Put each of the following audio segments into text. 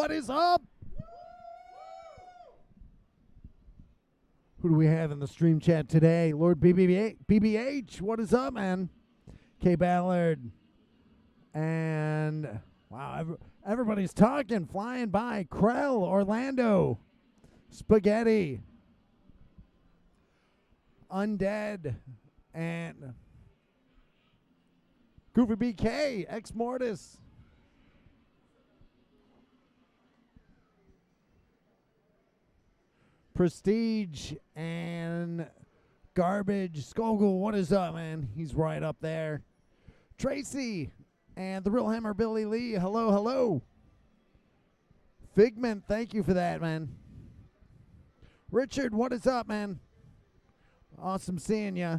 what is up? Who do we have in the stream chat today? Lord BBH, what is up, man? K Ballard. And, wow, everybody's talking, flying by. Krell, Orlando, Spaghetti, Undead, and Goofy BK, Ex Mortis. Prestige and Garbage. Skogel, what is up, man? He's right up there. Tracy and the Real Hammer Billy Lee. Hello, hello. Figment, thank you for that, man. Richard, what is up, man? Awesome seeing ya.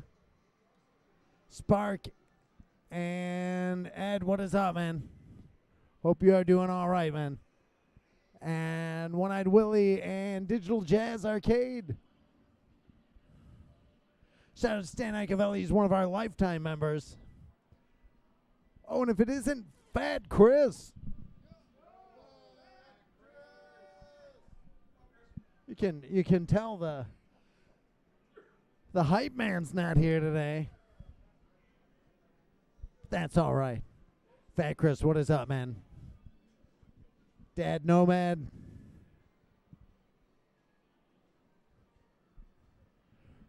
Spark and Ed, what is up, man? Hope you are doing all right, man. And One-Eyed Willie and Digital Jazz Arcade. Shout out to Stan Icavelli, he's one of our lifetime members. Oh, and if it isn't Fat Chris. You can tell the hype man's not here today. That's all right. Fat Chris, what is up, man? Dad Nomad.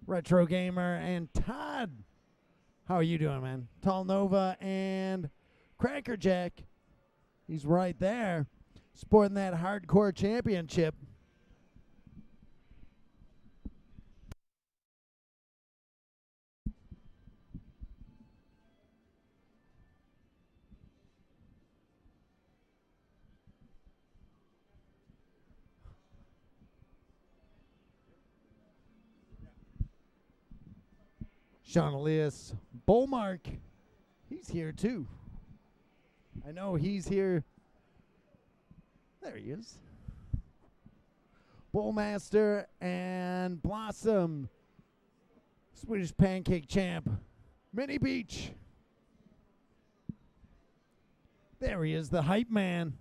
Retro Gamer and Todd. How are you doing, man? Tall Nova and Crackerjack. He's right there. Sporting that hardcore championship. Sean Elias, Bullmark, he's here too. I know he's here. There he is. Bullmaster and Blossom, Swedish Pancake Champ, Mini Beach. There he is, the hype man.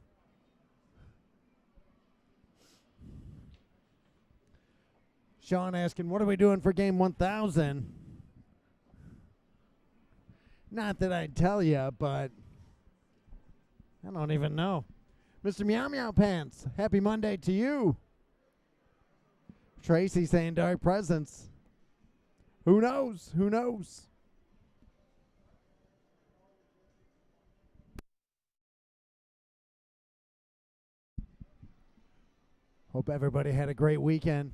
Sean asking, what are we doing for game 1000? Not that I'd tell you, but I don't even know. Mr. Meow Meow Pants, happy Monday to you. Tracy saying Dark Presence. Who knows? Who knows? Hope everybody had a great weekend.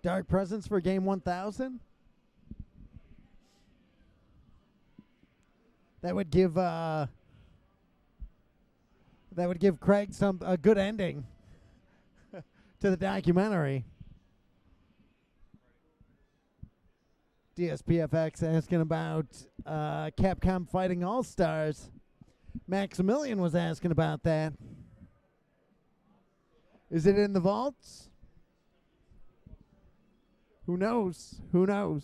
Dark Presence for game 1000? That would give Craig a good ending to the documentary. DSPFX asking about Capcom Fighting All-Stars. Maximilian was asking about that. Is it in the vaults? Who knows? Who knows?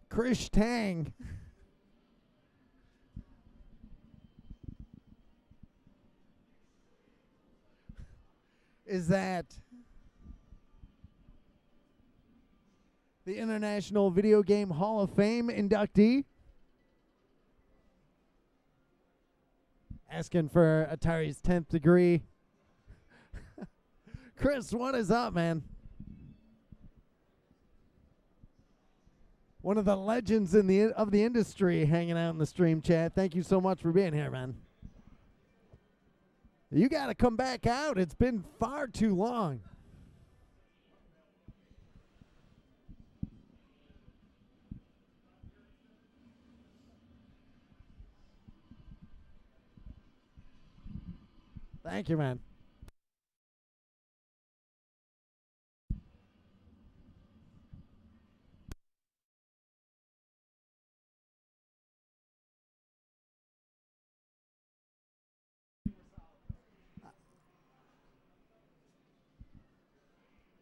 Krish Tang. Is that the International Video Game Hall of Fame inductee. Asking for Atari's 10th degree. Chris, what is up, man? One of the legends of the industry hanging out in the stream chat. Thank you so much for being here, man. You got to come back out. It's been far too long. Thank you, man.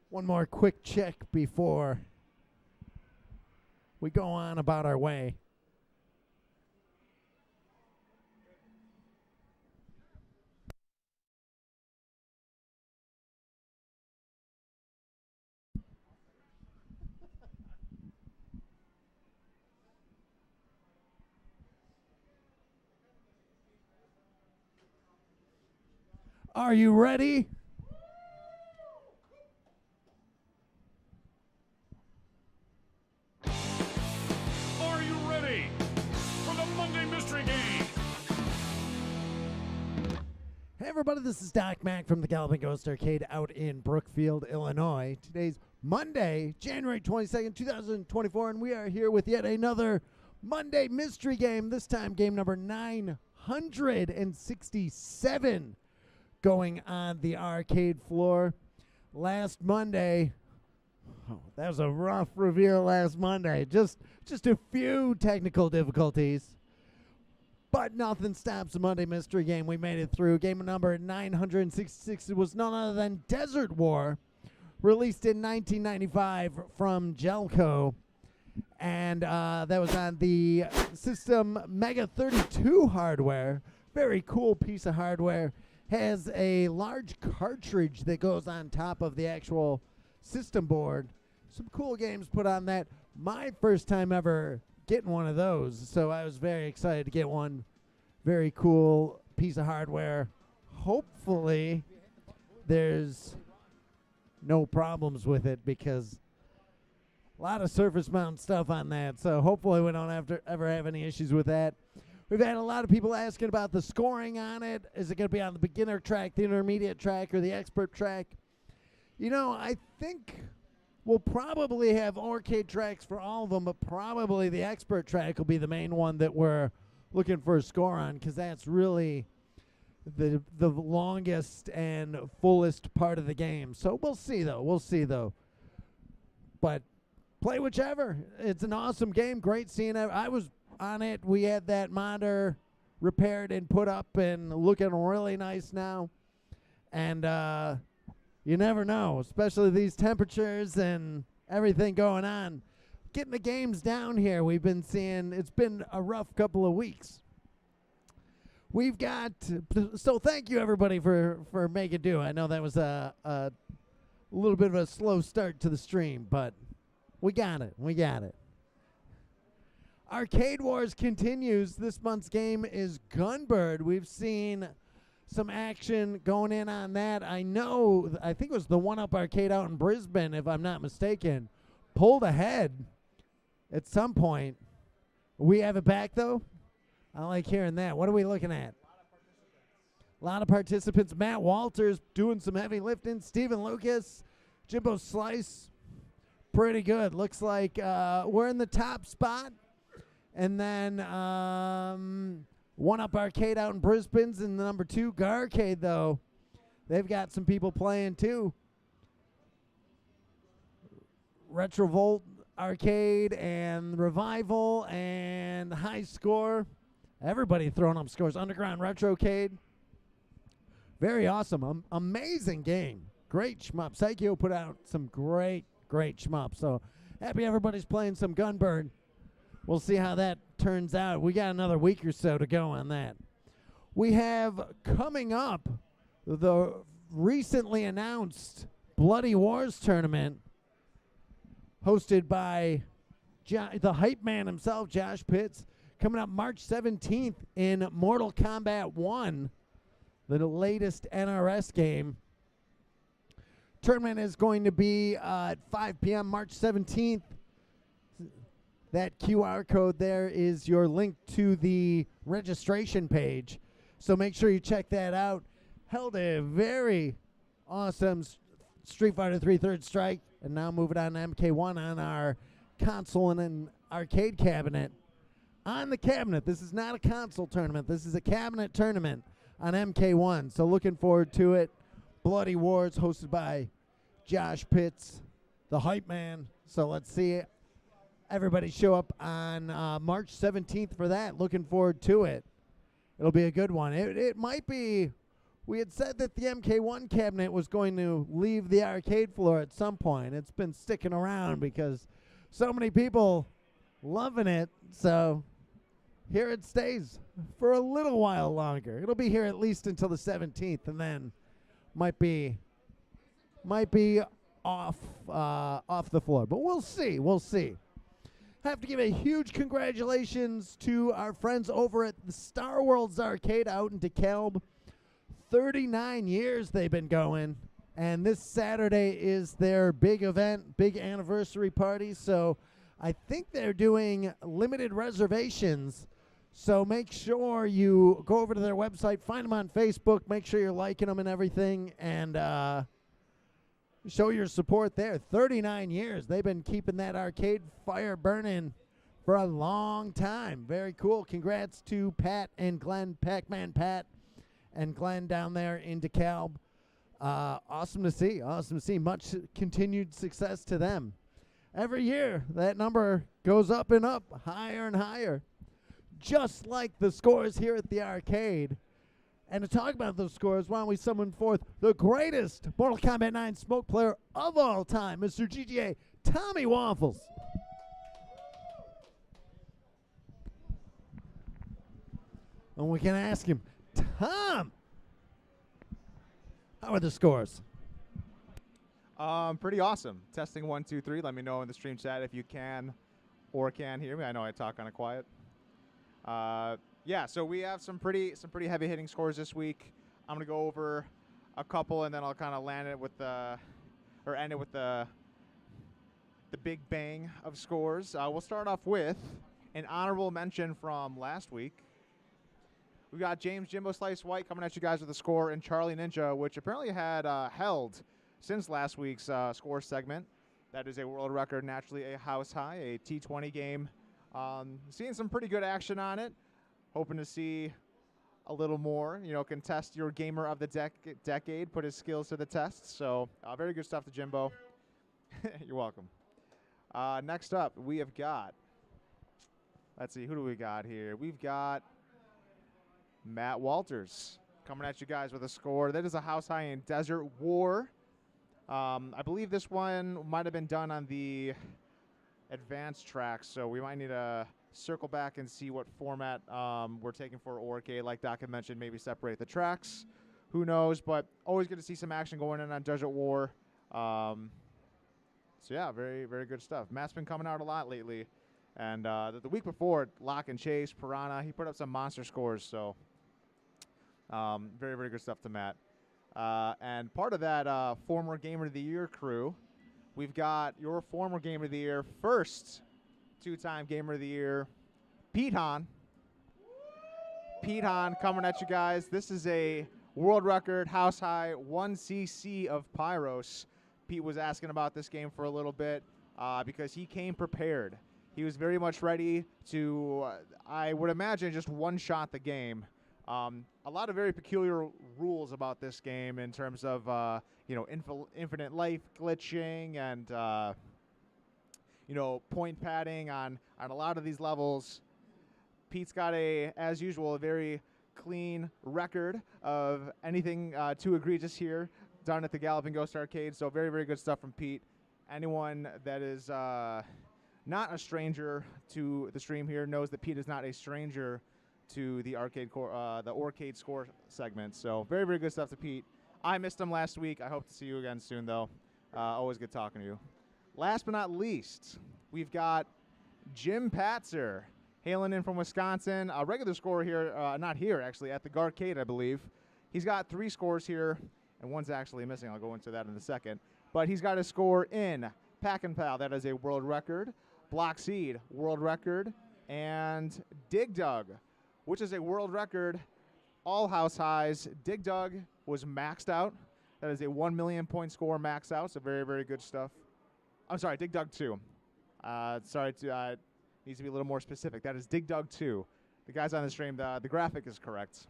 One more quick check before we go on about our way. Are you ready? Are you ready for the Monday Mystery Game? Hey everybody, this is Doc Mac from the Galloping Ghost Arcade out in Brookfield, Illinois. Today's Monday, January 22nd, 2024, and we are here with yet another Monday Mystery Game, this time game number 967 going on the arcade floor. Last Monday, that was a rough reveal last Monday. Just a few technical difficulties. But nothing stops the Monday Mystery Game. We made it through. Game number 966 was none other than Desert War, released in 1995 from Jelco. And that was on the System Mega 32 hardware. Very cool piece of hardware. Has a large cartridge that goes on top of the actual system board. Some cool games put on that. My first time ever getting one of those, so I was very excited to get one. Very cool piece of hardware. Hopefully there's no problems with it, because a lot of surface mount stuff on that, so hopefully we don't have to ever have any issues with that. We've had a lot of people asking about the scoring on it. Is it going to be on the beginner track, the intermediate track, or the expert track? You know, I think we'll probably have arcade tracks for all of them, but probably the expert track will be the main one that we're looking for a score on, because that's really the longest and fullest part of the game. So we'll see, though. But play whichever. It's an awesome game. Great seeing it. I was on it. We had that monitor repaired and put up and looking really nice now. And you never know, especially these temperatures and everything going on. Getting the games down here, we've been seeing, it's been a rough couple of weeks. We've got, so thank you everybody for making do. I know that was a little bit of a slow start to the stream, but we got it. Arcade Wars continues. This month's game is Gunbird. We've seen some action going in on that. I think it was the One Up Arcade out in Brisbane, if I'm not mistaken, pulled ahead at some point. We have it back, though? I like hearing that. What are we looking at? A lot of participants. Matt Walters doing some heavy lifting. Stephen Lucas, Jimbo Slice. Pretty good. Looks like we're in the top spot. And then One Up Arcade out in Brisbane's in the number 2. Garcade, though, they've got some people playing, too. Retrovolt Arcade and Revival and High Score. Everybody throwing up scores. Underground Retrocade. Very awesome. Amazing game. Great shmup. Psycho put out some great shmup. So happy everybody's playing some Gunbird. We'll see how that turns out. We got another week or so to go on that. We have coming up the recently announced Bloody Wars tournament, hosted by the hype man himself, Josh Pitts, coming up March 17th in Mortal Kombat 1, the latest NRS game. Tournament is going to be at 5 p.m. March 17th. That QR code there is your link to the registration page. So make sure you check that out. Held a very awesome Street Fighter 3 Third Strike, and now moving on to MK1 on our console and an arcade cabinet. On the cabinet, this is not a console tournament. This is a cabinet tournament on MK1. So looking forward to it. Bloody Wars hosted by Josh Pitts, the hype man. So let's see everybody show up on March 17th for that. Looking forward to it. It'll be a good one. It might be. We had said that the MK1 cabinet was going to leave the arcade floor at some point. It's been sticking around because so many people loving it. So here it stays for a little while longer. It'll be here at least until the 17th, and then might be off the floor. But we'll see. We'll see. Have to give a huge congratulations to our friends over at the Star Worlds Arcade out in DeKalb. 39 years they've been going, and this Saturday is their big event, big anniversary party. So I think they're doing limited reservations. So make sure you go over to their website, find them on Facebook, make sure you're liking them and everything, and show your support there. 39 years. They've been keeping that arcade fire burning for a long time. Very cool. Congrats to Pat and Glenn, Pac-Man Pat and Glenn down there in DeKalb. Awesome to see. Awesome to see. Much continued success to them. Every year, that number goes up and up, higher and higher. Just like the scores here at the arcade. And to talk about those scores, why don't we summon forth the greatest Mortal Kombat 9 smoke player of all time, Mr. GTA Tommy Waffles. And we can ask him, Tom, how are the scores? Pretty awesome. Testing 1, 2, 3. Let me know in the stream chat if you can or can't hear me. I know I talk kind of quiet. Yeah, so we have some pretty heavy hitting scores this week. I'm gonna go over a couple, and then I'll kind of land it with end it with the big bang of scores. We'll start off with an honorable mention from last week. We got James Jimbo Slice White coming at you guys with a score, and Charlie Ninja, which apparently had held since last week's score segment. That is a world record, naturally a house high, a T20 game. Seeing some pretty good action on it. Hoping to see a little more, contest your gamer of the decade, put his skills to the test. So very good stuff to Jimbo. You're welcome. Next up, we have got, let's see, who do we got here? We've got Matt Walters coming at you guys with a score. That is a house high in Desert War. I believe this one might have been done on the advanced track, so we might need to circle back and see what format we're taking for Arcade. Like Doc had mentioned, maybe separate the tracks. Who knows? But always good to see some action going on Desert War. So yeah, very, very good stuff. Matt's been coming out a lot lately. And the week before, Lock and Chase, Piranha, he put up some monster scores. So very, very good stuff to Matt. And part of that former Gamer of the Year crew, we've got your former Gamer of the Year, first two-time Gamer of the Year, Pete Hahn. Pete Hahn coming at you guys. This is a world record, house high, 1cc of Pyros. Pete was asking about this game for a little bit because he came prepared. He was very much ready to, I would imagine, just one-shot the game. A lot of very peculiar rules about this game in terms of, infinite life glitching and, point padding on a lot of these levels. Pete's got as usual, a very clean record of anything too egregious here done at the Galloping Ghost Arcade. So very, very good stuff from Pete. Anyone that is not a stranger to the stream here knows that Pete is not a stranger to the arcade score segment. So very, very good stuff to Pete. I missed him last week. I hope to see you again soon, though. Always good talking to you. last but not least, we've got Jim Patzer, hailing in from Wisconsin. A regular scorer here, not here actually, at the Garcade, I believe. He's got 3 scores here, and one's actually missing. I'll go into that in a second. But he's got a score in Pack and Pal. That is a world record. Block Seed, world record. And Dig Dug, which is a world record. All house highs. Dig Dug was maxed out. That is a 1 million point score maxed out, so very, very good stuff. I'm sorry, Dig Dug 2. Needs to be a little more specific. That is Dig Dug 2. The guys on the stream, the graphic is correct.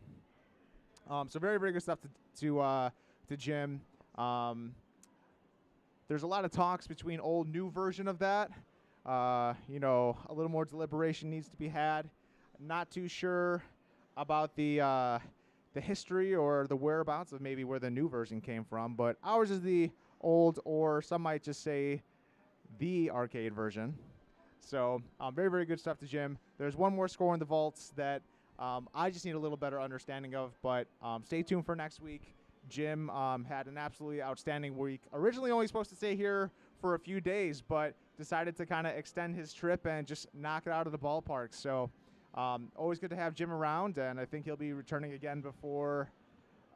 So very, very good stuff to Jim. There's a lot of talks between old, new version of that. A little more deliberation needs to be had. Not too sure about the history or the whereabouts of maybe where the new version came from, but ours is the old, or some might just say the arcade version. So very, very good stuff to Jim. There's one more score in the vaults that I just need a little better understanding of, but stay tuned for next week. Jim had an absolutely outstanding week. Originally only supposed to stay here for a few days, but decided to kind of extend his trip and just knock it out of the ballpark. So always good to have Jim around, and I think he'll be returning again before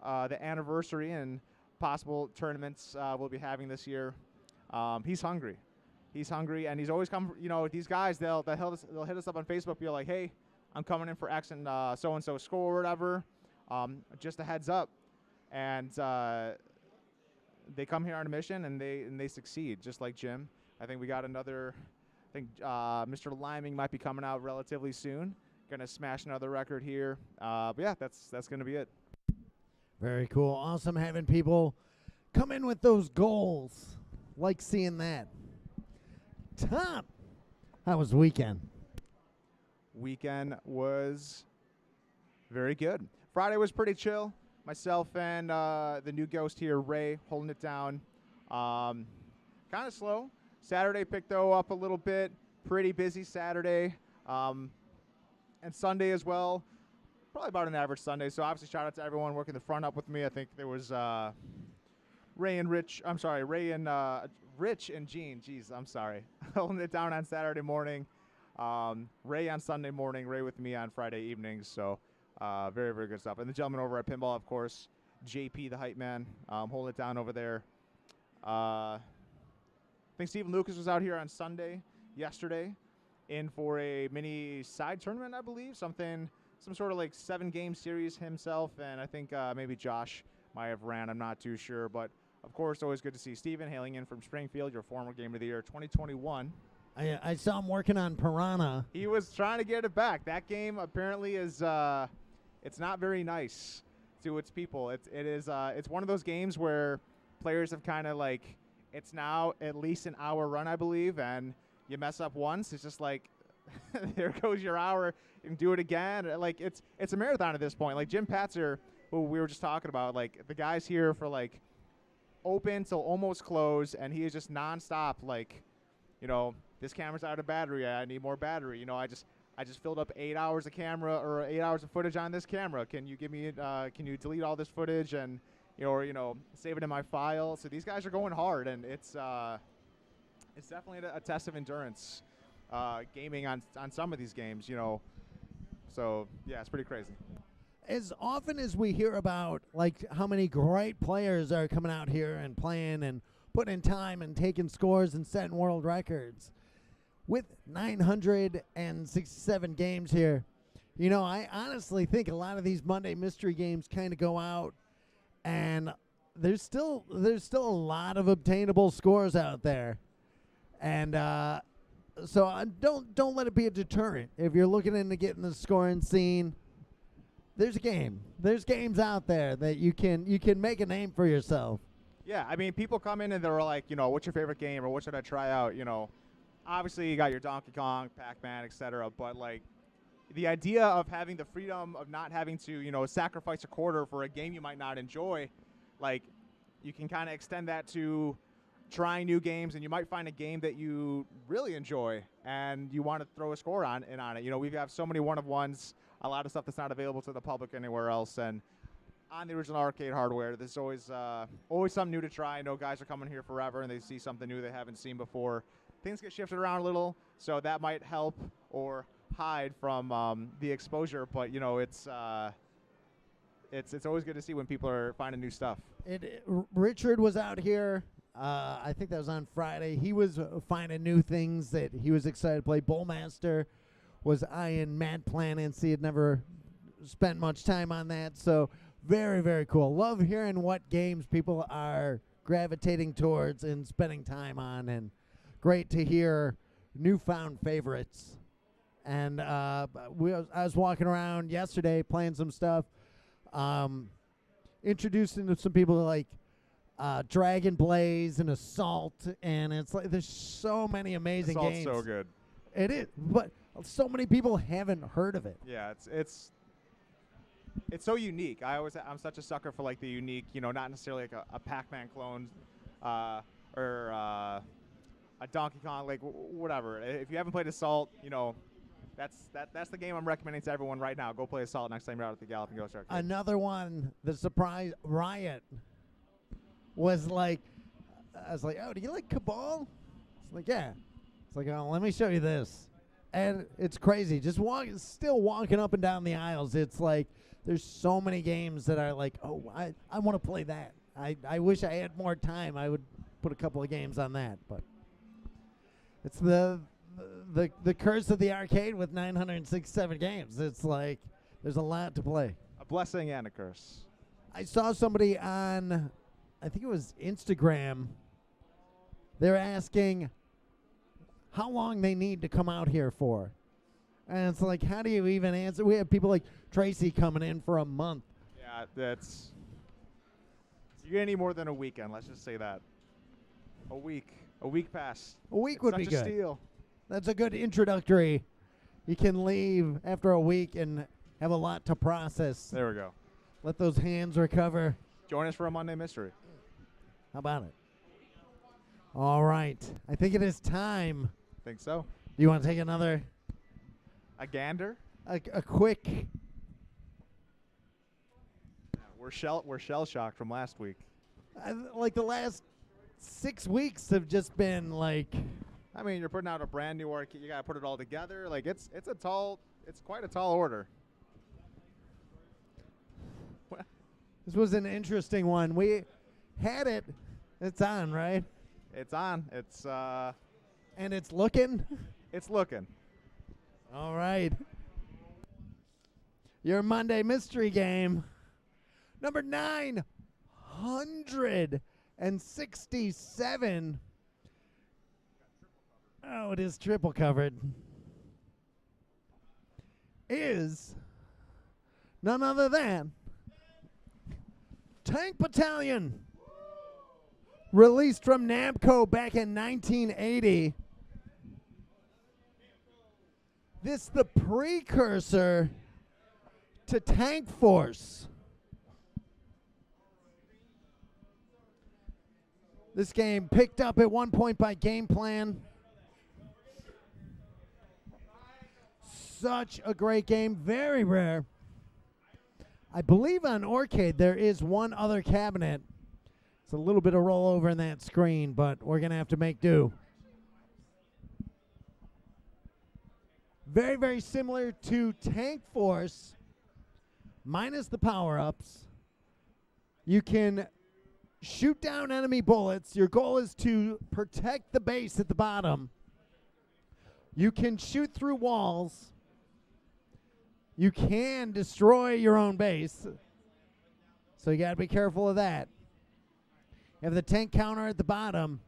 the anniversary and possible tournaments we'll be having this year. He's hungry. He's hungry, and he's always come. These guys, they'll hit us up on Facebook, be like, "Hey, I'm coming in for X and so score or whatever." Just a heads up, and they come here on a mission and they succeed, just like Jim. I think we got another. I think Mr. Liming might be coming out relatively soon. Gonna smash another record here. But yeah, that's gonna be it. Very cool. Awesome having people come in with those goals. Like seeing that. Tom, how was the weekend? Weekend was very good. Friday was pretty chill. Myself and the new ghost here, Ray, holding it down. Kind of slow. Saturday picked though up a little bit. Pretty busy Saturday. And Sunday as well. Probably about an average Sunday. So obviously shout out to everyone working the front up with me. I think there was Ray and Rich and Gene. Jeez, I'm sorry. Holding it down on Saturday morning. Ray on Sunday morning. Ray with me on Friday evenings. So very, very good stuff. And the gentleman over at Pinball, of course, JP, the hype man, holding it down over there. I think Stephen Lucas was out here on yesterday, in for a mini side tournament, I believe. Some sort of like 7-game series himself. And I think maybe Josh might have ran. I'm not too sure. But of course, always good to see Steven hailing in from Springfield, your former Game of the Year 2021. I saw him working on Piranha. He was trying to get it back. That game apparently is it's not very nice to its people. It's one of those games where players have kind of like, it's now at least an hour run, I believe, and you mess up once, it's just like there goes your hour. You can do it again. Like it's a marathon at this point. Like Jim Patzer, who we were just talking about, like the guy's here for like open till almost close, and he is just nonstop. Like, this camera's out of battery. I need more battery. I just filled up 8 hours of camera or 8 hours of footage on this camera. Can you give me? Can you delete all this footage and save it in my file? So these guys are going hard, and it's definitely a test of endurance. Gaming on some of these games, So yeah, it's pretty crazy. As often as we hear about like how many great players are coming out here and playing and putting in time and taking scores and setting world records, with 967 games here, I honestly think a lot of these Monday mystery games kind of go out, and there's still a lot of obtainable scores out there, and so don't let it be a deterrent if you're looking into getting the scoring scene. There's a game. There's games out there that you can make a name for yourself. Yeah, I mean, people come in and they're like, what's your favorite game or what should I try out? Obviously you got your Donkey Kong, Pac-Man, etc. But like, the idea of having the freedom of not having to, sacrifice a quarter for a game you might not enjoy, like, you can kind of extend that to trying new games, and you might find a game that you really enjoy and you want to throw a score on it. We have so many one-of-ones, a lot of stuff that's not available to the public anywhere else, and on the original arcade hardware. There's always something new to try. I know guys are coming here forever, and they see something new they haven't seen before. Things get shifted around a little, so that might help or hide from the exposure. But it's always good to see when people are finding new stuff. Richard was out here. I think that was on Friday. He was finding new things that he was excited to play. Bullmaster was eyeing Mad Planets. He had never spent much time on that, so very, very cool. Love hearing what games people are gravitating towards and spending time on, and great to hear newfound favorites. And I was walking around yesterday playing some stuff, introducing to some people like Dragon Blaze and Assault, and it's like there's so many amazing Assault's games. so good. It is, but so many people haven't heard of it. Yeah, it's so unique. I'm such a sucker for like the unique, not necessarily like a Pac-Man clone or a Donkey Kong, like whatever. If you haven't played Assault, that's the game I'm recommending to everyone right now. Go play Assault next time you're out at the Galloping Ghost Arcade. Another one, the surprise Riot was like, I was like, oh, do you like Cabal? It's like, yeah. It's like, oh, let me show you this. And it's crazy. Just still walking up and down the aisles. It's like there's so many games that are like, oh, I want to play that. I wish I had more time. I would put a couple of games on that. But it's the curse of the arcade with 967 games. It's like there's a lot to play. A blessing and a curse. I saw somebody on, I think it was Instagram. They're asking how long they need to come out here for. And it's like, how do you even answer? We have people like Tracy coming in for a month. Yeah, you're going to need more than a weekend. Let's just say that. A week pass. A week would be such a good. steal. That's a good introductory. You can leave after a week and have a lot to process. There we go. Let those hands recover. Join us for a Monday Mystery. How about it? All right. I think it is time. Think so. Do you want to take another? A gander? A quick. Yeah, we're shell shocked from last week. Like the last 6 weeks have just been like. I mean, you're putting out a brand new arcade. You got to put it all together. Like it's quite a tall order. This was an interesting one. We had it. It's on, right? It's on. It's and it's looking. It's looking. All right. Your Monday mystery game. Number 967. Oh, it is triple covered. Is none other than Tank Battalion. Released from Namco back in 1980. This the precursor to Tank Force. This game picked up at one point by Game Plan. Such a great game, very rare. I believe on Arcade there is one other cabinet. It's a little bit of rollover in that screen, but we're going to have to make do. Very, very similar to Tank Force, minus the power-ups. You can shoot down enemy bullets. Your goal is to protect the base at the bottom. You can shoot through walls. You can destroy your own base. So you got to be careful of that. You have the tank counter at the bottom.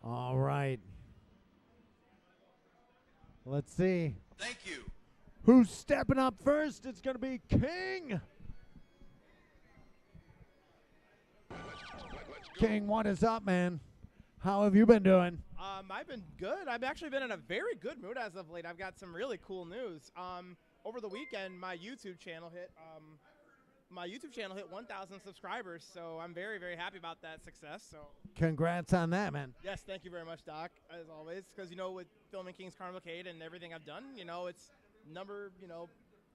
All right. Let's see. Thank you. Who's stepping up first? It's going to be King. King, what is up, man? How have you been doing? I've been good. I've actually been in a very good mood as of late. I've got some really cool news. Over the weekend, my YouTube channel hit my YouTube channel hit 1,000 subscribers, so I'm very, very happy about that success. So Congrats on that, man. yes, thank you very much, Doc, as always, because, you know, with filming King's Carnival Arcade and everything I've done, you know, it's number, you know,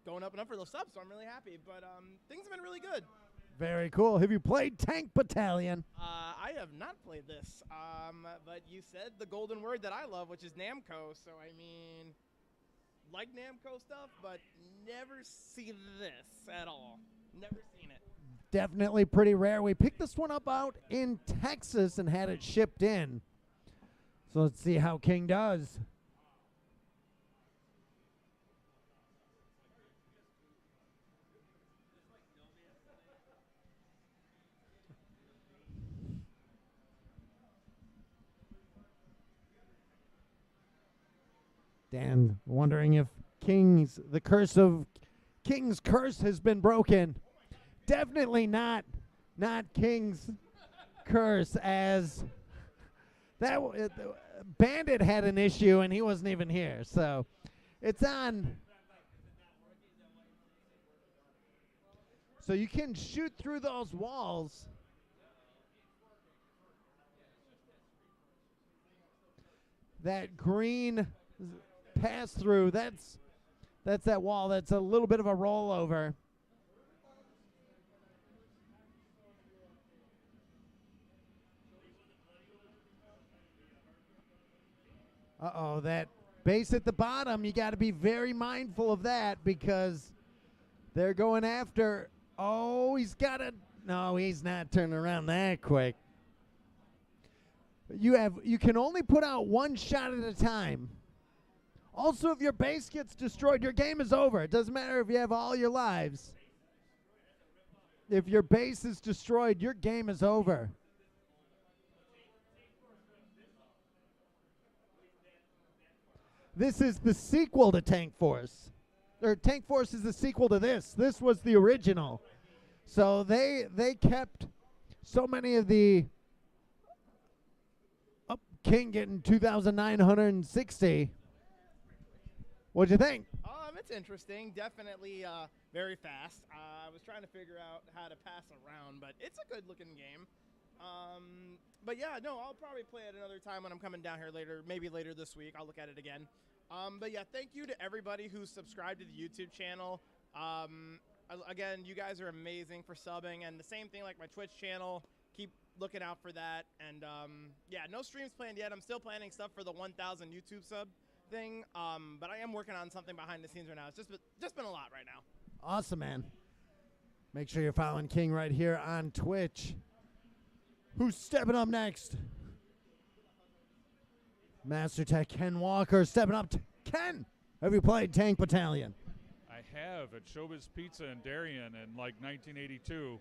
going up and up for those subs, so I'm really happy. But things have been really good. Very cool. Have you played Tank Battalion? I have not played this, but you said the golden word that I love, which is Namco, so I mean, like Namco stuff, but never seen this at all. Never seen it. Definitely pretty rare. We picked this one up out in Texas and had it shipped in. So let's see how King does. Dan wondering if King's curse has been broken. Definitely not King's curse, as that Bandit had an issue and he wasn't even here. So it's on. So you can shoot through those walls. That green pass through, that's that wall. That's a little bit of a rollover. Uh-oh, that base at the bottom, you got to be very mindful of that because they're going after. Oh, he's got a. No, he's not turning around that quick. You can only put out one shot at a time. Also, if your base gets destroyed, your game is over. It doesn't matter if you have all your lives. If your base is destroyed, your game is over. This is the sequel to Tank Force. Or Tank Force is the sequel to this. This was the original. So they kept so many of the King getting 2,960. What'd you think? It's interesting. Definitely very fast. I was trying to figure out how to pass around, but it's a good-looking game. But yeah, no, I'll probably play it another time when I'm coming down here later, maybe later this week. I'll look at it again. But yeah, thank you to everybody who's subscribed to the YouTube channel. Again, you guys are amazing for subbing, and the same thing like my Twitch channel. Keep looking out for that. And yeah, no streams planned yet. I'm still planning stuff for the 1,000 YouTube sub thing, but I am working on something behind the scenes right now. It's just been a lot right now. Awesome, man. Make sure you're following King right here on Twitch. Who's stepping up next? Master Tech Ken Walker stepping up. Ken, have you played Tank Battalion? I have at Showbiz Pizza in Darien in like 1982.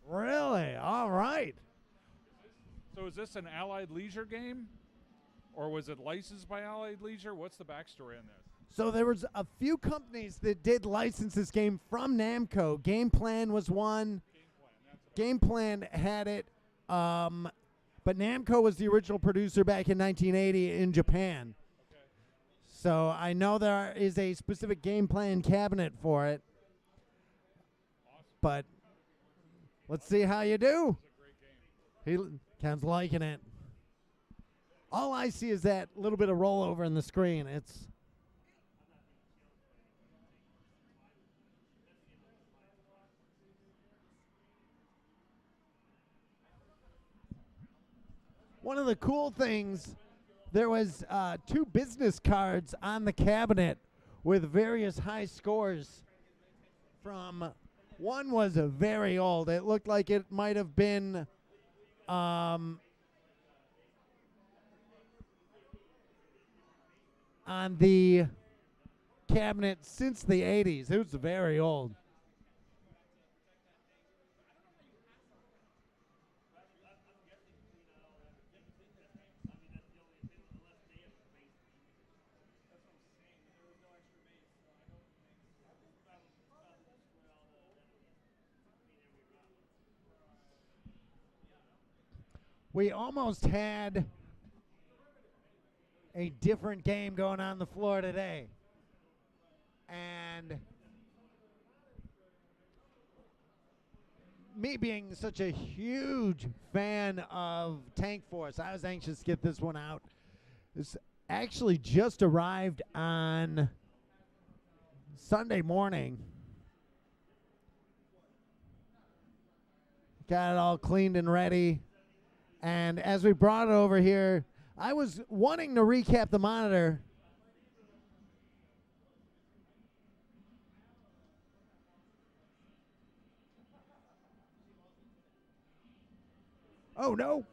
Really? All right. So is this an Allied Leisure game? Or was it licensed by Allied Leisure? What's the backstory on this? So there was a few companies that did license this game from Namco. Game Plan was one. Game Plan had it. But Namco was the original producer back in 1980 in Japan. Okay. So I know there is a specific Game Plan cabinet for it. Awesome. But let's see how you do. It's a great game. Ken's liking it. All I see is that little bit of rollover in the screen. It's one of the cool things. There was 2 business cards on the cabinet with various high scores. From one was very old. It looked like it might have been. On the cabinet since the 80s. It was very old. We almost had a different game going on the floor today. And me being such a huge fan of Tank Force, I was anxious to get this one out. It's actually just arrived on Sunday morning. Got it all cleaned and ready. And as we brought it over here, I was wanting to recap the monitor. Oh, no.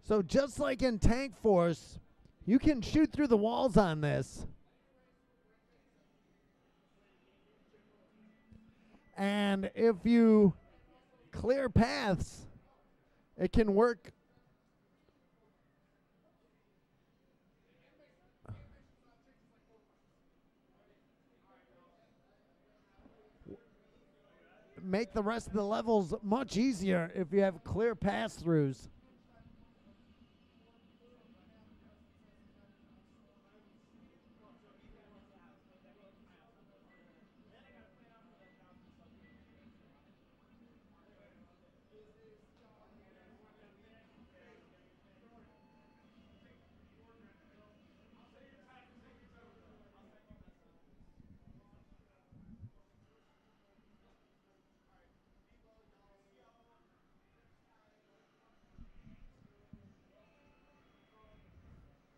So just like in Tank Force, you can shoot through the walls on this. And if you clear paths, it can work. Make the rest of the levels much easier if you have clear pass-throughs.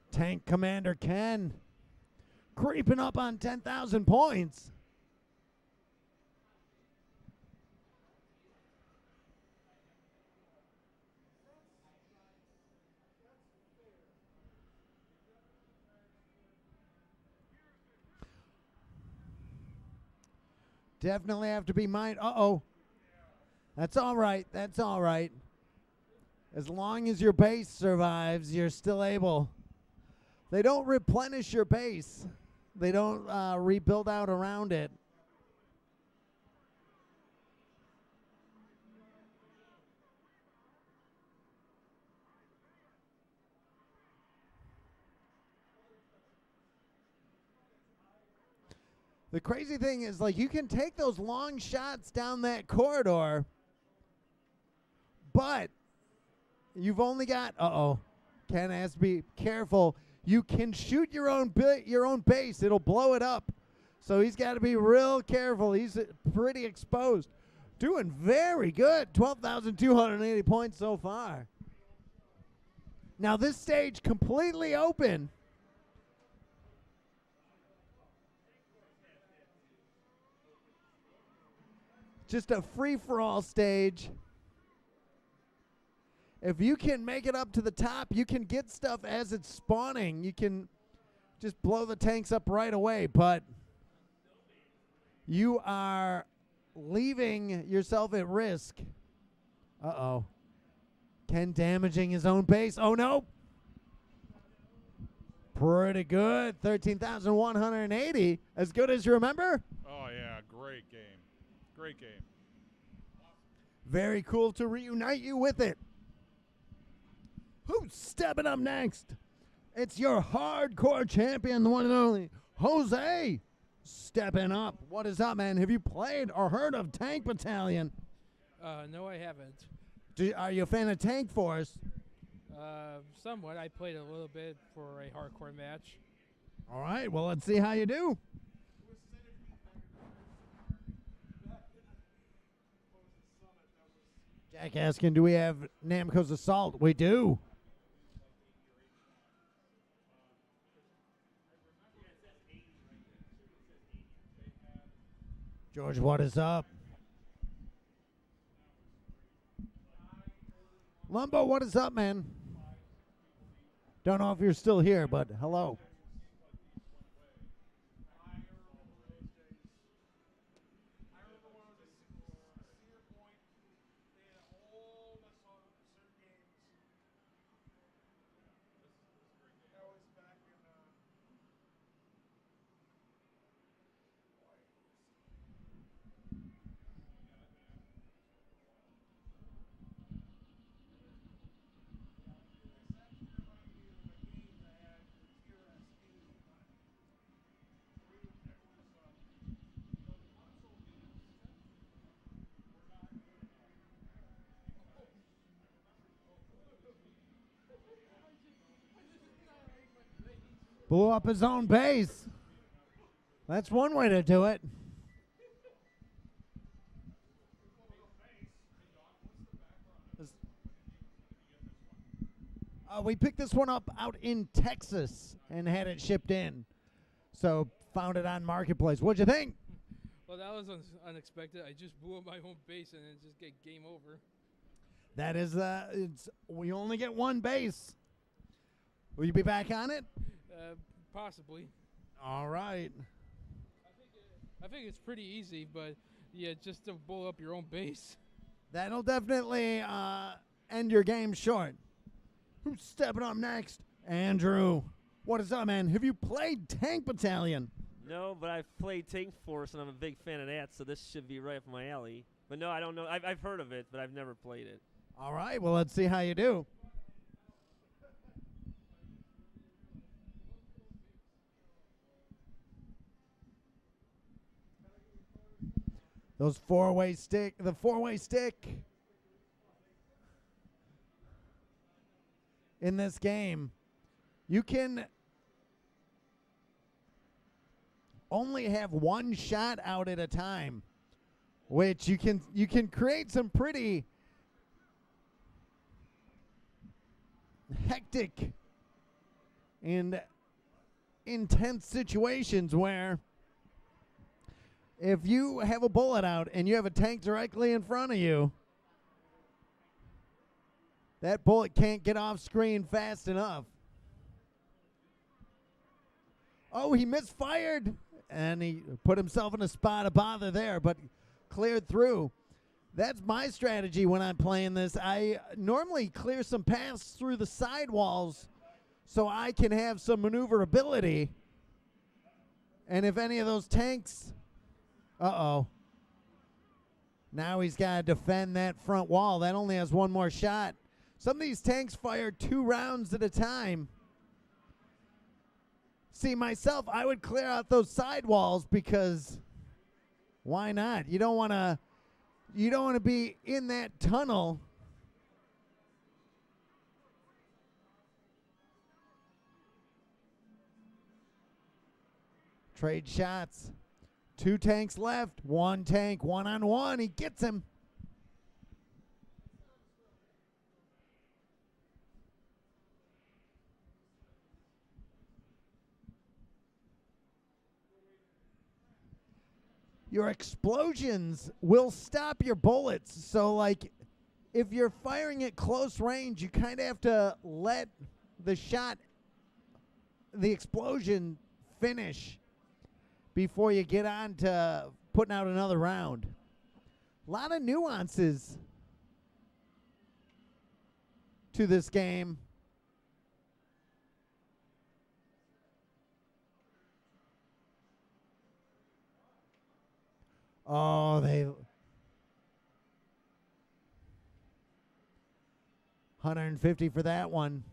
Tank Commander Ken creeping up on 10,000 points. Definitely have to be mindful. Uh-oh. That's all right. That's all right. As long as your base survives, you're still able. They don't replenish your base. They don't rebuild out around it. The crazy thing is, like, you can take those long shots down that corridor, but you've only got, Ken has to be careful. You can shoot your own base. It'll blow it up. So he's got to be real careful. He's pretty exposed. Doing very good. 12,280 points so far. Now this stage completely open. Just a free-for-all stage. If you can make it up to the top, you can get stuff as it's spawning. You can just blow the tanks up right away, but you are leaving yourself at risk. Uh-oh. Ken damaging his own base. Oh, no. Pretty good. 13,180. As good as you remember? Oh, yeah. Great game. Great game. Very cool to reunite you with it. Who's stepping up next? It's your hardcore champion, the one and only Jose, stepping up. What is up, man? Have you played or heard of Tank Battalion? No, I haven't. Are you a fan of Tank Force? Somewhat. I played a little bit for a hardcore match. All right, well, let's see how you do. Jack asking, do we have Namco's Assault? We do. George, what is up? Lumbo, what is up, man? Don't know if you're still here, but hello. Blew up his own base. That's one way to do it. We picked this one up out in Texas and had it shipped in. So found it on Marketplace. What'd you think? Well, that was unexpected. I just blew up my home base and then just get game over. That is, we only get one base. Will you be back on it? Possibly. All right. I think it's pretty easy, but yeah, just to blow up your own base. That'll definitely end your game short. Who's stepping up next? Andrew. What is up, man? Have you played Tank Battalion? No, but I've played Tank Force, and I'm a big fan of that, so this should be right up my alley. But no, I don't know. I've heard of it, but I've never played it. All right, well, let's see how you do. The four-way stick. In this game, you can only have one shot out at a time, which you can create some pretty hectic and intense situations where if you have a bullet out and you have a tank directly in front of you, that bullet can't get off screen fast enough. Oh, he misfired, and he put himself in a spot of bother there, but cleared through. That's my strategy when I'm playing this. I normally clear some paths through the sidewalls so I can have some maneuverability. And if any of those tanks... Uh-oh. Now he's got to defend that front wall. That only has one more shot. Some of these tanks fire 2 rounds at a time. See, myself, I would clear out those sidewalls because why not? You don't want to be in that tunnel. Trade shots. 2 tanks left. 1 tank, 1-on-1. He gets him. Your explosions will stop your bullets. So, like, if you're firing at close range, you kind of have to let the explosion finish before you get on to putting out another round. A lot of nuances to this game. Oh, 150 for that one.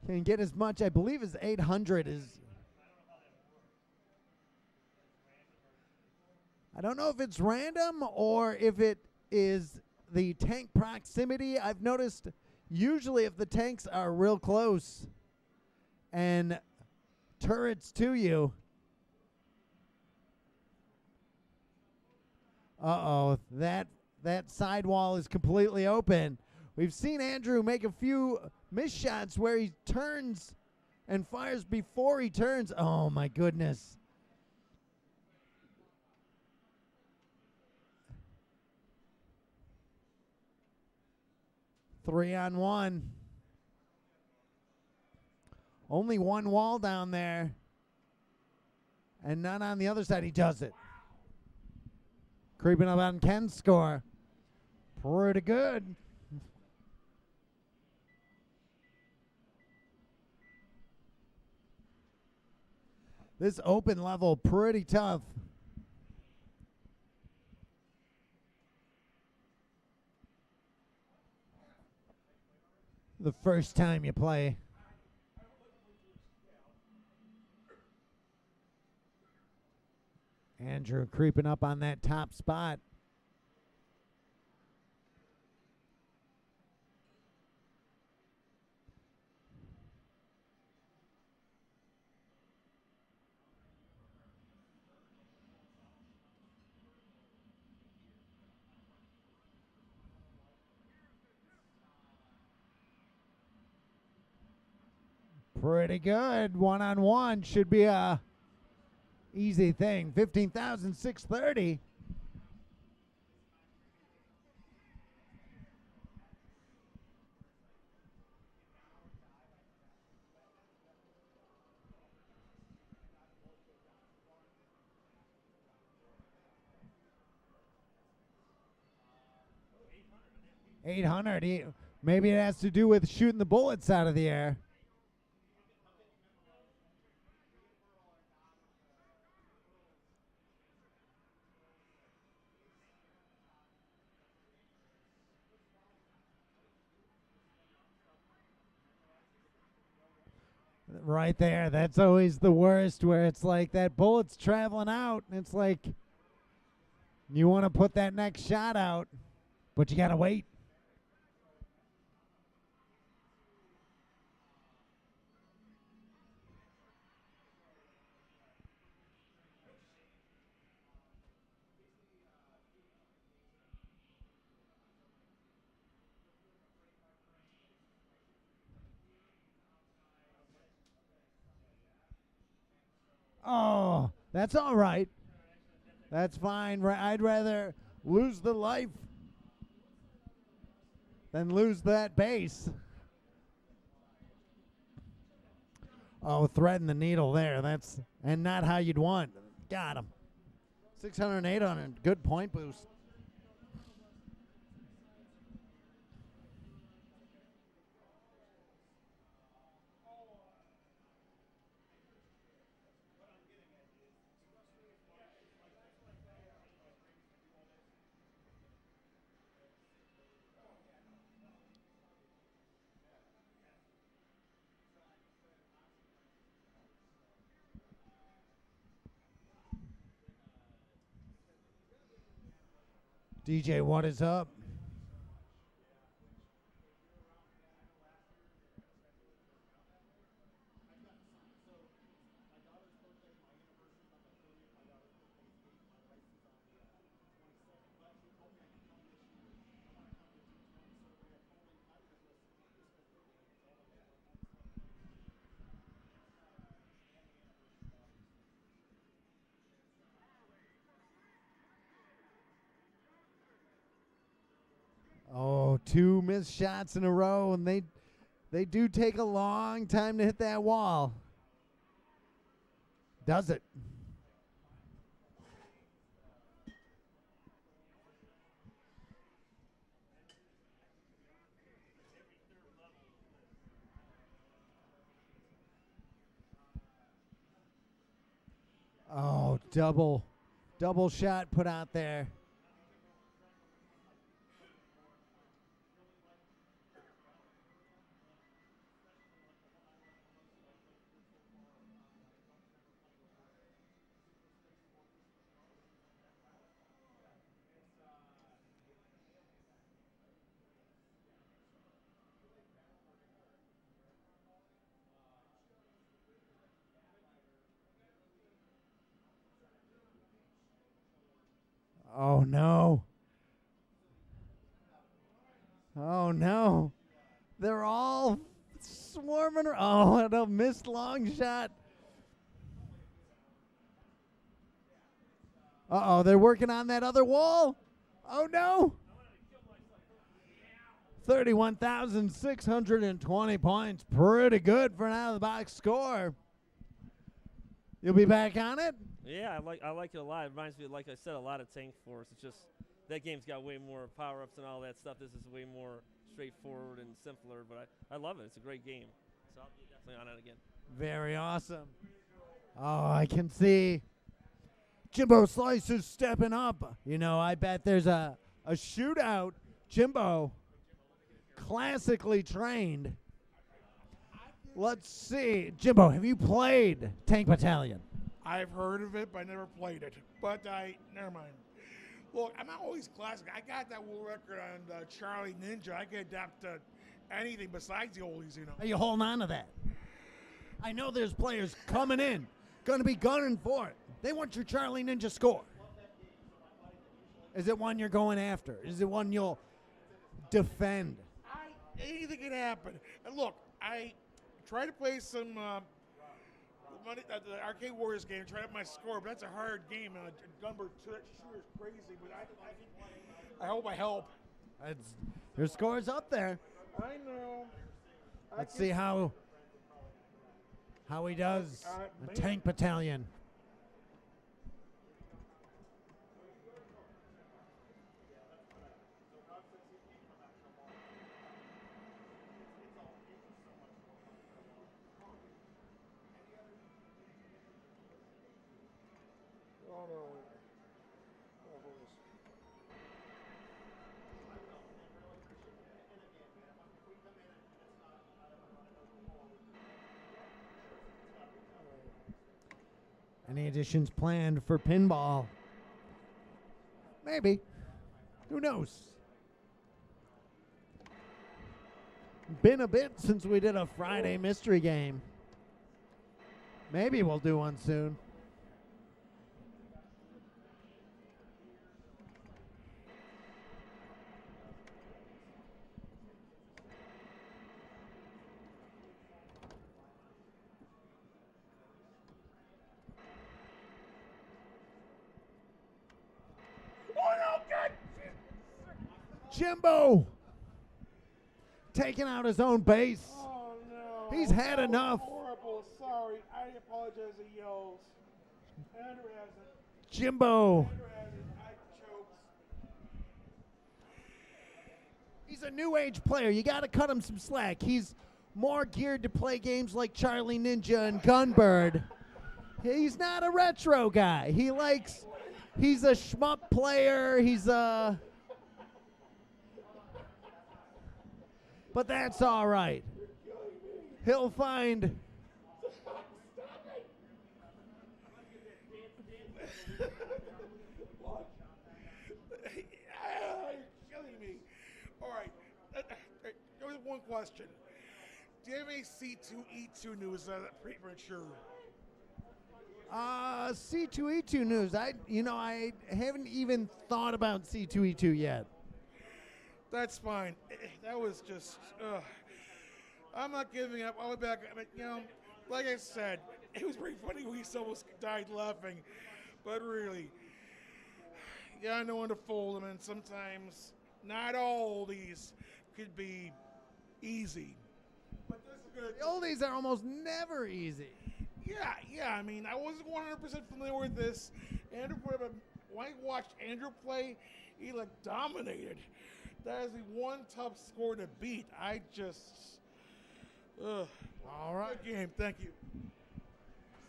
Can get as much, I believe, as 800 is. I don't know if it's random or if it is the tank proximity. I've noticed usually if the tanks are real close and turrets to you. Uh-oh, that sidewall is completely open. We've seen Andrew make a few missed shots where he turns and fires before he turns. Oh, my goodness. Three on one. Only one wall down there. And none on the other side. He does it. Creeping up on Ken's score. Pretty good. This open level, pretty tough. The first time you play. Andrew creeping up on that top spot. Pretty good. One-on-one should be a easy thing. 15,630. $800. Maybe it has to do with shooting the bullets out of the air. Right there. That's always the worst, where it's like that bullet's traveling out, and it's like you want to put that next shot out, but you got to wait. Oh, that's all right. That's fine. I'd rather lose the life than lose that base. Oh, threading the needle there. That's and not how you'd want. Got him. 600 and 800. Good point boost. DJ, what is up? Oh, 2 missed shots in a row, and they do take a long time to hit that wall. Does it? Oh, double shot put out there. Oh, no. Oh, no. They're all swarming. Oh, and a missed long shot. Uh-oh, they're working on that other wall. Oh, no. 31,620 points. Pretty good for an out-of-the-box score. You'll be back on it? Yeah, I like it a lot. It reminds me, like I said, a lot of Tank Force. It's just that game's got way more power-ups and all that stuff. This is way more straightforward and simpler, but I love it. It's a great game. So I'll be definitely on it again. Very awesome. Oh, I can see Jimbo Slice is stepping up. You know, I bet there's a shootout. Jimbo, classically trained. Let's see. Jimbo, have you played Tank Battalion? I've heard of it, but I never played it. But never mind. Look, I'm not always classic. I got that world record on Charlie Ninja. I can adapt to anything besides the oldies, you know. Are you holding on to that? I know there's players coming in, going to be gunning for it. They want your Charlie Ninja score. Is it one you're going after? Is it one you'll defend? Anything can happen. And look, Try to play some the Arcade Warriors game. Try to up my score, but that's a hard game. And Gunbird sure is crazy, but I hope I help. Your score's up there. I know. Let's see how he does. A tank battalion. Oh no. Any additions planned for pinball? Maybe. Who knows? Been a bit since we did a Friday mystery game. Maybe we'll do one soon. Jimbo taking out his own base. Oh no. He's had enough. Horrible. Sorry. I apologize. He yells. Andrew hasn't. Jimbo. Andrew hasn't. I choked. He's a new age player. You got to cut him some slack. He's more geared to play games like Charlie Ninja and Gunbird. He's not a retro guy. He's a shmup player. But that's all right. He'll find. You're killing me. All right. There was one question. Do you have any C2E2 news premature? C2E2 news. I haven't even thought about C2E2 yet. That's fine. That was just. I'm not giving up. I'll be back. But, like I said, it was pretty funny. We almost died laughing. But really, you gotta know when to fold them, and sometimes not all these could be easy. But this is good. The oldies are almost never easy. Yeah. I mean, I wasn't 100% familiar with this. Andrew put up when I watched Andrew play, he dominated. That is the one tough score to beat. I just. All right. Good game. Thank you.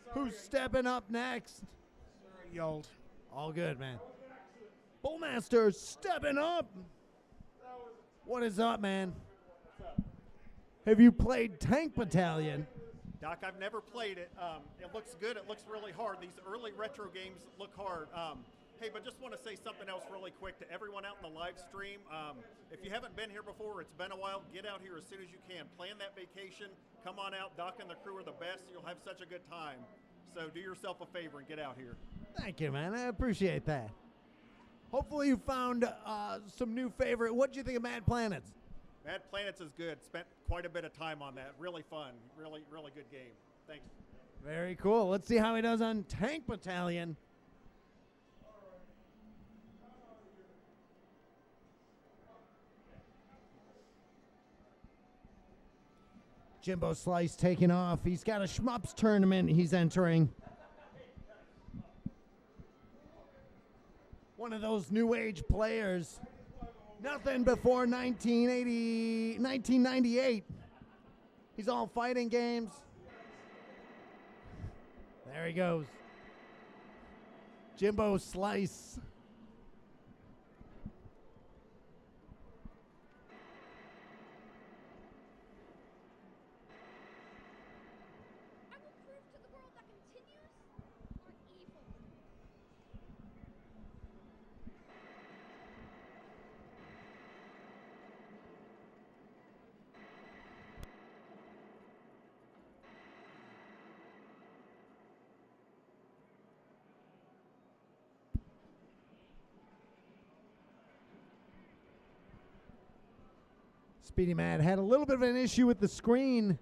Who's stepping up next? Sorry, I yelled. All good, man. Bullmaster stepping up. What is up, man? Have you played Tank Battalion? Doc, I've never played it. It looks good. It looks really hard. These early retro games look hard. Hey, but just want to say something else really quick to everyone out in the live stream. If you haven't been here before, it's been a while, get out here as soon as you can. Plan that vacation. Come on out. Doc and the crew are the best. You'll have such a good time. So do yourself a favor and get out here. Thank you, man. I appreciate that. Hopefully you found some new favorite. What did you think of Mad Planets? Mad Planets is good. Spent quite a bit of time on that. Really fun. Really, really good game. Thanks. Very cool. Let's see how he does on Tank Battalion. Jimbo Slice taking off. He's got a Shmups tournament he's entering. One of those new age players. Nothing before 1998. He's all fighting games. There he goes. Jimbo Slice. I will prove to the world that continues are evil. Speedy Mad had a little bit of an issue with the screen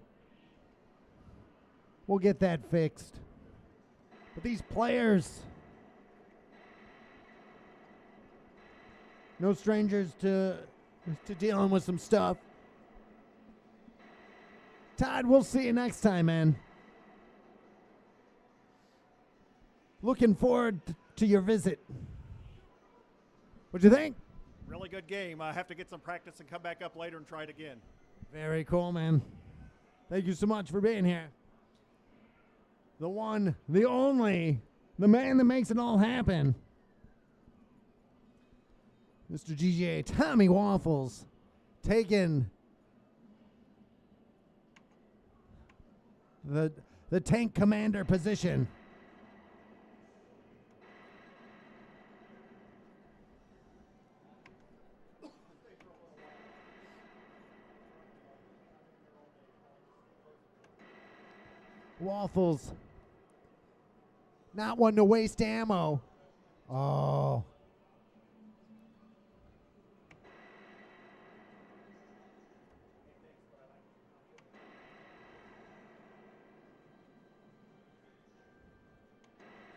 We'll get that fixed. But these players, no strangers to dealing with some stuff. Todd, we'll see you next time, man. Looking forward to your visit. What'd you think? Really good game. I have to get some practice and come back up later and try it again. Very cool, man. Thank you so much for being here. The one, the only, the man that makes it all happen. Mr. GGA Tommy Waffles taking the tank commander position. Waffles, not one to waste ammo. Oh.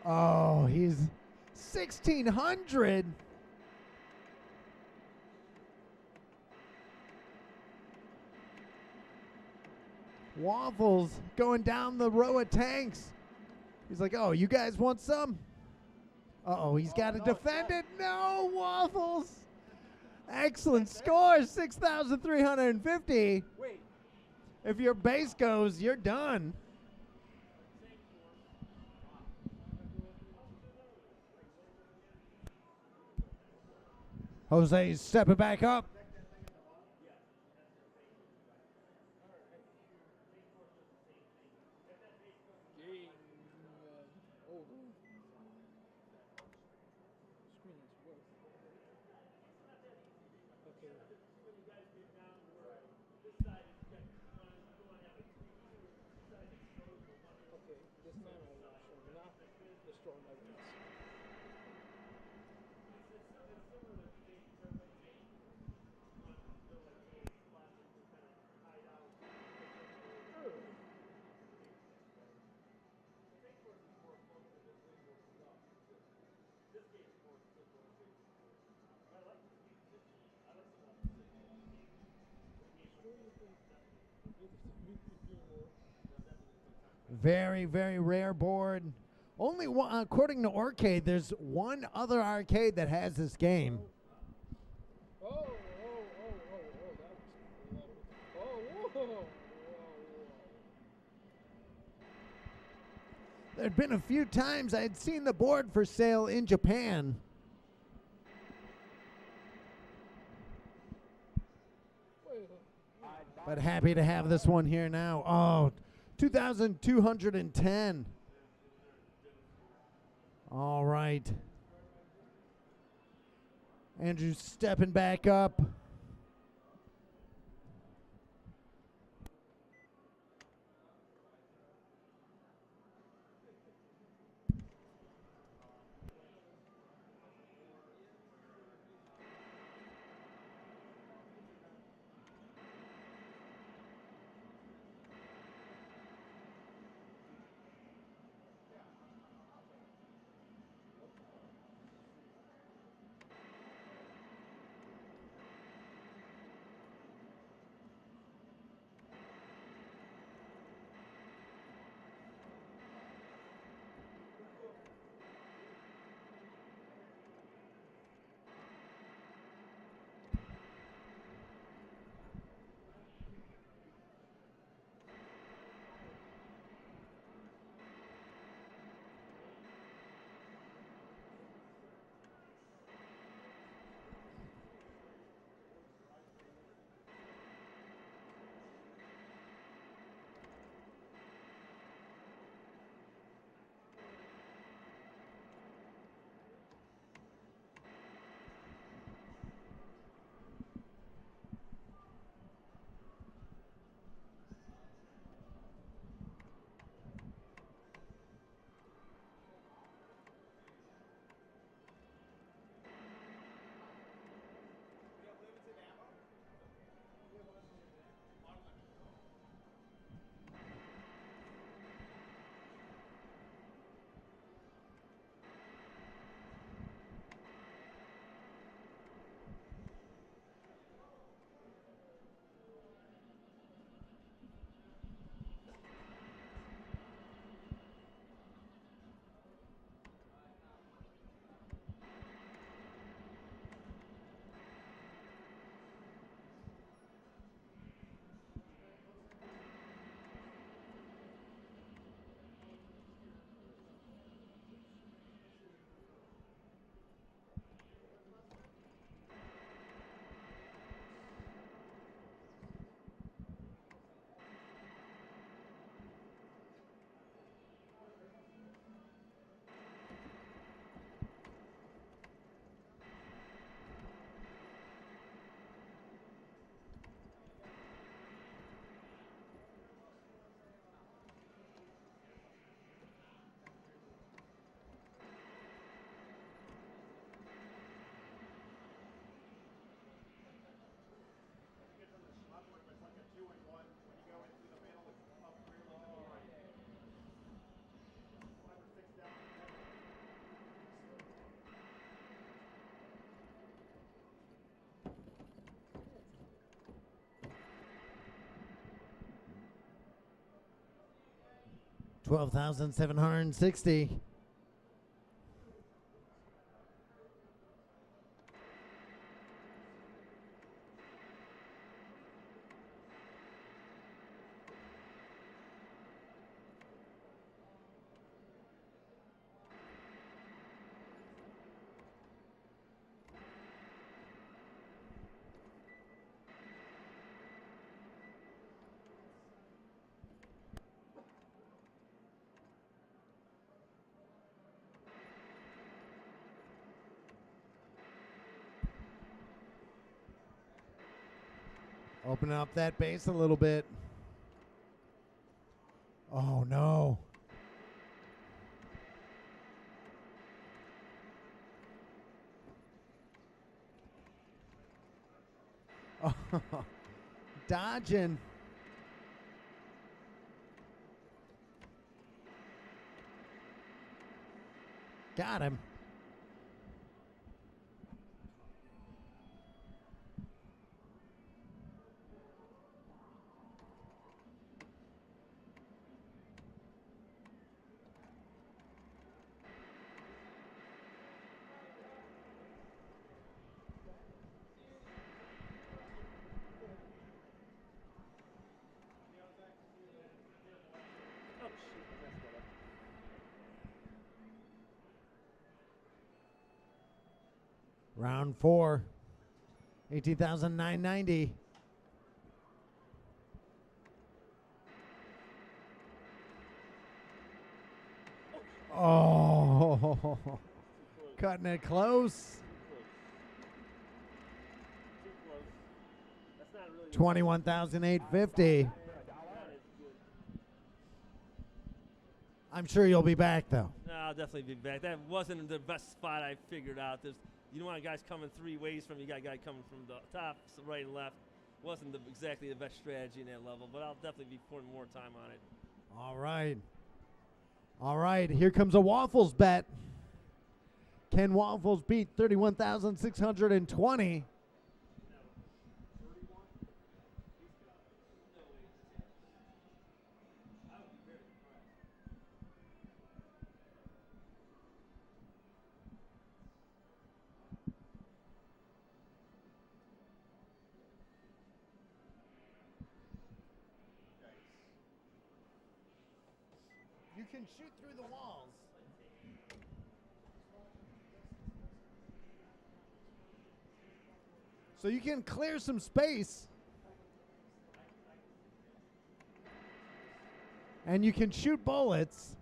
Oh, he's 1,600. Waffles going down the row of tanks. He's like, oh, you guys want some? Uh-oh, he's got to defend it. No, Waffles. Excellent score, 6,350. Wait. If your base goes, you're done. Jose's stepping back up. Very, very rare board. Only one, according to Arcade, there's one other arcade that has this game. There'd been a few times I'd seen the board for sale in Japan. But happy to have this one here now. Oh, 2,210. All right. Andrew stepping back up. 12,760. Opening up that base a little bit. Oh, no. Oh, dodging. Got him. Round 4. 18,990. Oh, cutting it close. 21,850. I'm sure you'll be back though. No, I'll definitely be back. That wasn't the best spot I figured out. You don't want guys coming 3 ways from you. Got a guy coming from the top, right and left. Wasn't exactly the best strategy in that level, but I'll definitely be putting more time on it. All right. All right, here comes a Waffles bet. Can Waffles beat 31,620? You can shoot through the walls. So you can clear some space. And you can shoot bullets.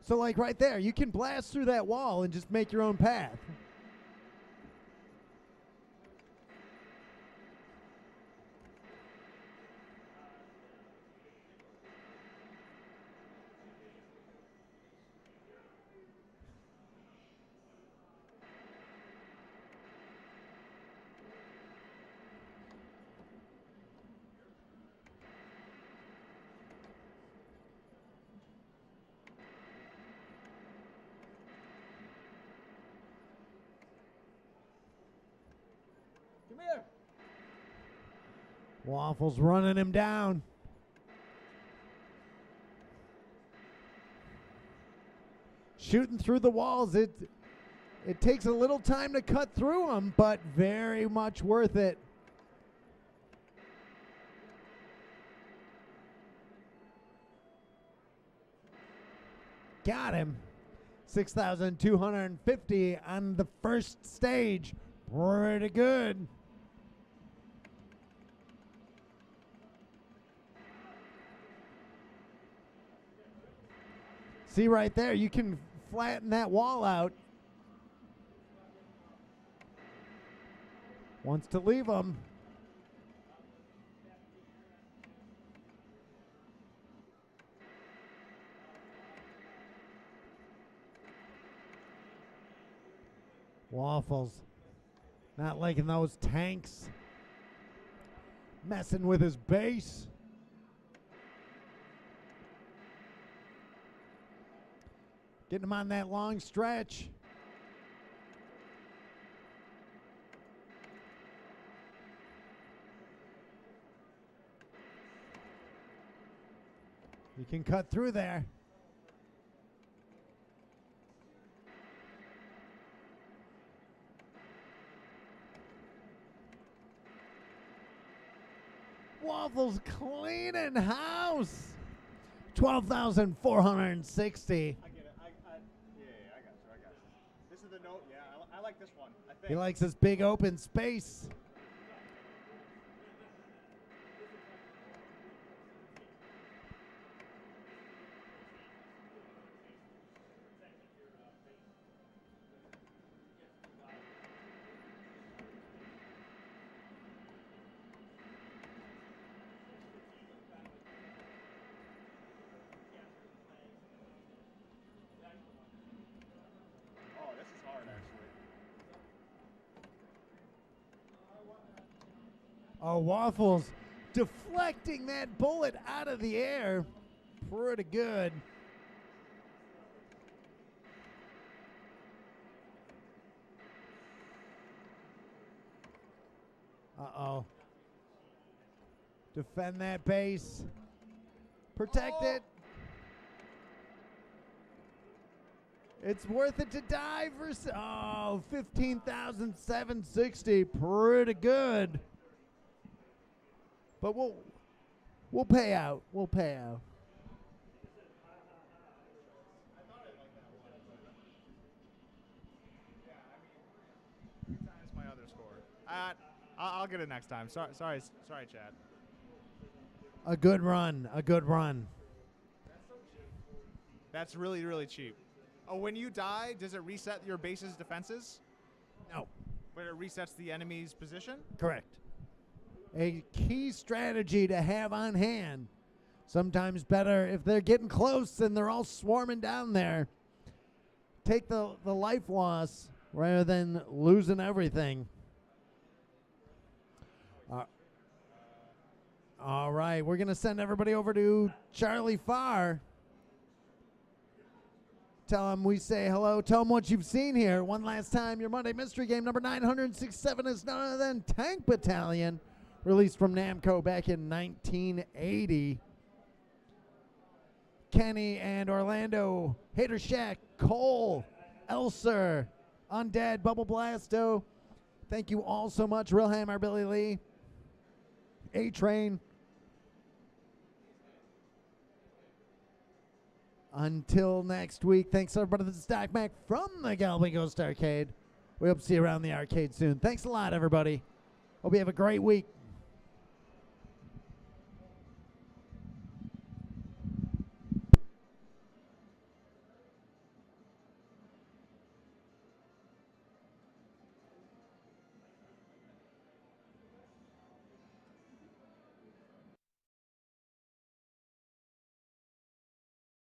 So like right there, you can blast through that wall and just make your own path. Come here. Waffles running him down. Shooting through the walls, it takes a little time to cut through them, but very much worth it. Got him. 6,250 on the first stage. Pretty good. See right there, you can flatten that wall out. Wants to leave them. Waffles. Not liking those tanks. Messing with his base. Getting him on that long stretch. You can cut through there. Waffles cleaning house. 12,460. I get it. I got you. This is the note. Yeah, I like this one. I think. He likes this big open space. Oh, this is hard actually. Oh, Waffles deflecting that bullet out of the air. Pretty good. Uh-oh. Defend that base. Protect it. It's worth it to die for 15,760. Pretty good. But we'll pay out. We'll pay out. Times my other score. I'll get it next time. Sorry, Chad. A good run. A good run. That's really, really cheap. Oh, when you die, does it reset your base's defenses? No. But it resets the enemy's position? Correct. A key strategy to have on hand. Sometimes better if they're getting close and they're all swarming down there. Take the life loss rather than losing everything. All right, we're going to send everybody over to Charlie Farr. Tell him we say hello. Tell him what you've seen here. One last time, your Monday Mystery Game number 967 is none other than Tank Battalion, released from Namco back in 1980. Kenny and Orlando, Hater Shack, Cole, Elser, Undead, Bubble Blasto. Thank you all so much. Real Hammer, Billy Lee, A-Train. Until next week, thanks everybody. This is Doc Mac from the Galloping Ghost Arcade. We hope to see you around the arcade soon. Thanks a lot, everybody. Hope you have a great week.